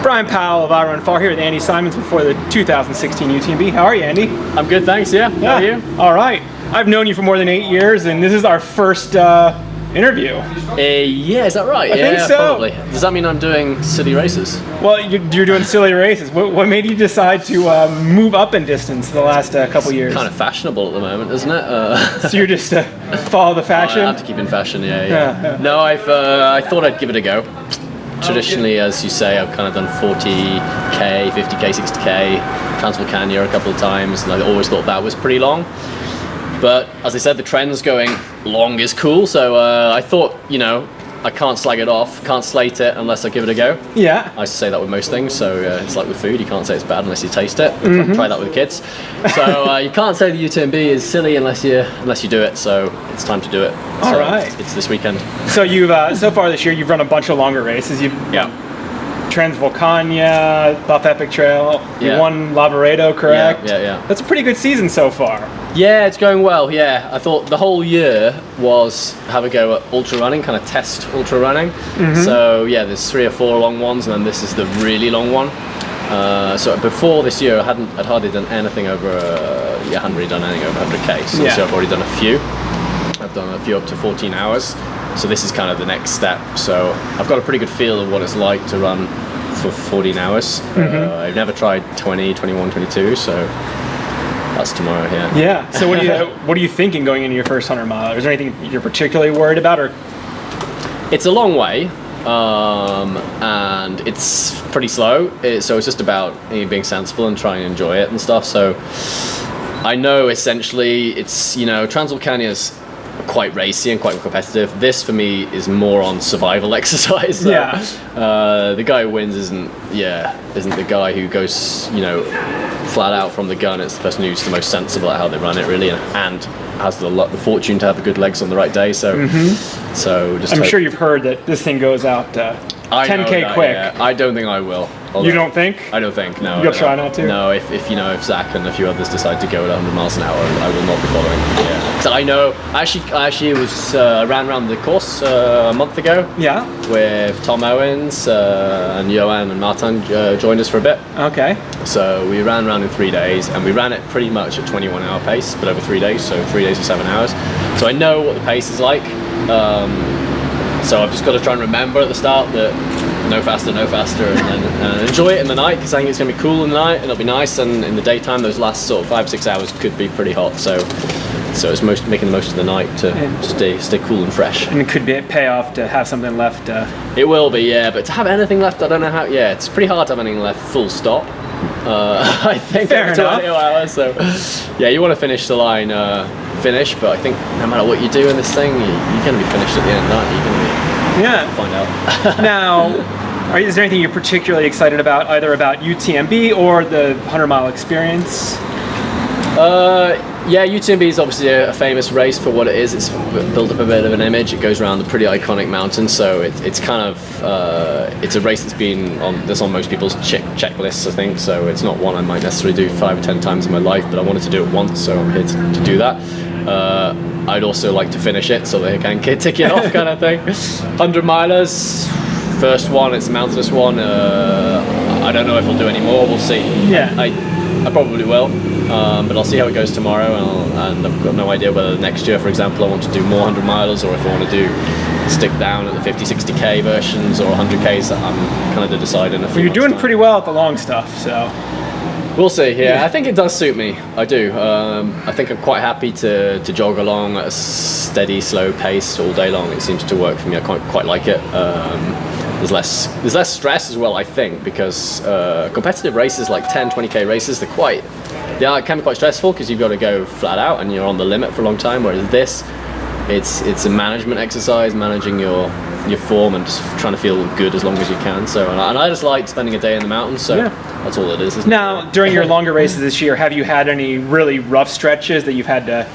Brian Powell of I Run Far here with Andy Symonds before the 2016 UTMB. How are you, Andy? I'm good, thanks. Yeah. How are you? All right. I've known you for more than 8 years, and this is our first interview. Yeah, is that right? I think so. Probably. Does that mean I'm doing silly races? Well, you're doing silly races. What made you decide to move up in distance the last couple years? Kind of fashionable at the moment, isn't it? So you're just follow the fashion? I have to keep in fashion, yeah. No, I thought I'd give it a go. Traditionally, as you say, I've kind of done 40k, 50k, 60k, Transvolcania a couple of times, and I always thought that was pretty long. But as I said, the trend's going long is cool, so I thought, I can't slag it off, can't slate it unless I give it a go. Yeah. I say that with most things, so it's like with food, you can't say it's bad unless you taste it. Try that with the kids. So you can't say the UTMB is silly unless you do it, so it's time to do it. All right. It's this weekend. So you've so far this year you've run a bunch of longer races. Transvolcania, Buff Epic Trail. You won Lavaredo, correct? Yeah. That's a pretty good season so far. Yeah, it's going well. Yeah, I thought the whole year was have a go at ultra running, kind of test ultra running. So yeah, there's 3 or 4 long ones, and then this is the really long one. So before this year, I'd hardly done anything over. I hadn't really done anything over 100k. So this year I've already done a few. I've done a few up to 14 hours. So this is kind of the next step. So I've got a pretty good feel of what it's like to run for 14 hours. I've never tried 20, 21, 22. So. That's tomorrow, yeah. Yeah. So what are you thinking going into your first 100 mile? Is there anything you're particularly worried about, or? It's a long way, and it's pretty slow. So it's just about being sensible and trying to enjoy it and stuff. So I know essentially it's Transvolcania's quite racy and quite competitive. This for me is more on survival exercise. So, the guy who wins isn't the guy who goes flat out from the gun. It's the person who's the most sensible at how they run it, really, and has the fortune to have the good legs on the right day. So, I'm sure you've heard that this thing goes out 10k quick. Yeah. I don't think I will. You don't think? I don't think. No. You'll try not to? No. If Zach and a few others decide to go at 100 miles an hour, I will not be following. Yeah. So I know. I actually ran around the course a month ago. Yeah. With Tom Owens and Johan and Martin joined us for a bit. Okay. So we ran around in 3 days, and we ran it pretty much at 21-hour pace, but over 3 days. So 3 days of 7 hours. So I know what the pace is like. So I've just got to try and remember at the start that no faster, and then enjoy it in the night, because I think it's going to be cool in the night and it'll be nice, and in the daytime those last sort of 5-6 hours could be pretty hot. So it's making the most of the night to stay cool and fresh. And it could pay off to have something left. It will be, yeah, but to have anything left, I don't know how. Yeah, it's pretty hard to have anything left full stop. I think fair enough. 20 hours. So yeah, you want to finish the line. Finish, but I think no matter what you do in this thing, you're going to be finished at the end of the night. You're going to be find out. Now, is there anything you're particularly excited about, either about UTMB or the 100-mile experience? Yeah, UTMB is obviously a famous race for what it is. It's built up a bit of an image. It goes around a pretty iconic mountain, so it's kind of it's a race that's on most people's checklists, I think. So it's not one I might necessarily do 5 or 10 times in my life, but I wanted to do it once, so I'm here to do that. I'd also like to finish it so they can tick it off, kind of thing. 100 milers, first one. It's a mountainous one. I don't know if I'll do any more. We'll see. Yeah. I probably will, but I'll see how it goes tomorrow, and I've got no idea whether next year, for example, I want to do more 100 milers, or if I want to stick down at the 50, 60k versions or 100ks. I'm kind of deciding. Well, you're doing pretty well at the long stuff, so. We'll see. Yeah, I think it does suit me. I do. I think I'm quite happy to jog along at a steady, slow pace all day long. It seems to work for me. I quite like it. There's less stress as well, I think, because competitive races like 10, 20k races, it can be quite stressful because you've got to go flat out and you're on the limit for a long time. Whereas this, it's a management exercise, managing your form and just trying to feel good as long as you can. So, and I just like spending a day in the mountains. So that's all it is. Isn't now, during your longer races this year, have you had any really rough stretches that you've had to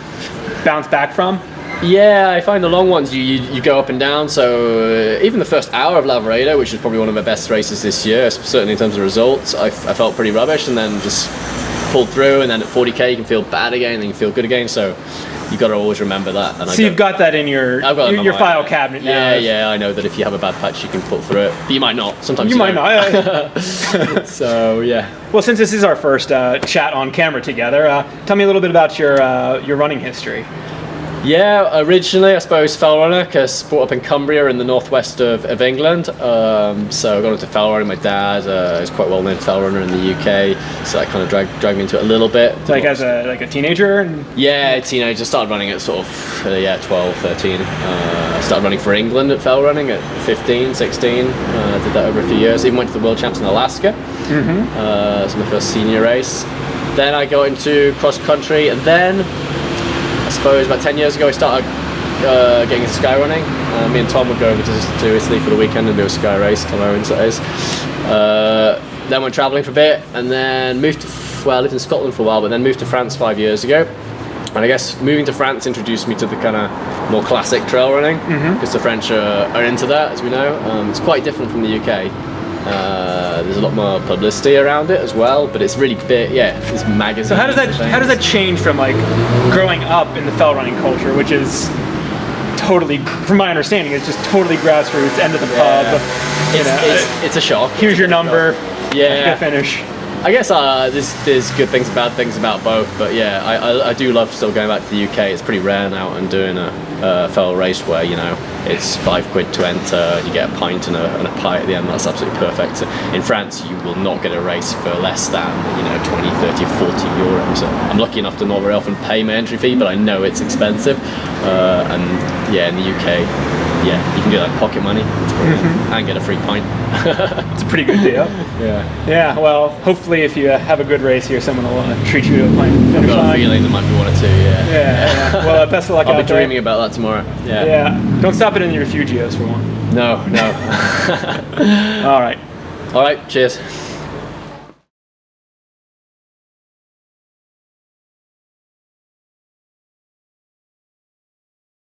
bounce back from? Yeah, I find the long ones you go up and down. So even the first hour of Lavaredo, which is probably one of my best races this year, certainly in terms of results, I felt pretty rubbish, and then just pulled through. And then at 40k, you can feel bad again, and then you feel good again. So You got to always remember that. And So you've got that in your I've got it in your my file mind. cabinet now. Yeah. I know that if you have a bad patch, you can pull through it. But you might not. Sometimes You might not. So yeah. Well, since this is our first chat on camera together, tell me a little bit about your running history. Yeah, originally I suppose fell runner, because brought up in Cumbria in the northwest of England. So I got into fell running. My dad is quite well known fell runner in the UK, so that kind of dragged me into it a little bit. Like as a teenager? Yeah, teenager. Started running at sort of 12, 13. Started running for England at fell running at 15, 16. Did that over a few years. Even went to the World Champs in Alaska. That's my first senior race. Then I got into cross country, and then I suppose about 10 years ago I started getting into sky running. Me and Tom would go over to Italy for the weekend and do a sky race. Tom Owens, that is. Then went travelling for a bit, and then moved to, I lived in Scotland for a while, but then moved to France 5 years ago. And I guess moving to France introduced me to the kind of more classic trail running, because the French are into that, as we know. It's quite different from the UK. There's a lot more publicity around it as well, but it's really big. Yeah, it's magazines. So how does that change from like growing up in the fell running culture, which is totally, from my understanding, it's just totally grassroots, end of the pub. It's a shock. Here's your number. Yeah. Finish. I guess there's good things, bad things about both, but yeah, I do love still going back to the UK. It's pretty rare now and doing a fell race where, you know, it's £5 to enter, you get a pint and a pie at the end. That's absolutely perfect. In France, you will not get a race for less than, 20, 30, 40 euros. I'm lucky enough to not very often pay my entry fee, but I know it's expensive. And yeah, in the UK, yeah, you can get that pocket money. It's brilliant. And get a free pint. It's a pretty good deal. Yeah, well, hopefully if you have a good race here, someone will treat you to a pint finish I've got line. a feeling there might be one or two, Yeah. Well, best of luck I'll out be dreaming about that tomorrow. there. Yeah. Don't stop it in the Refugios for one. No. All right. All right, cheers.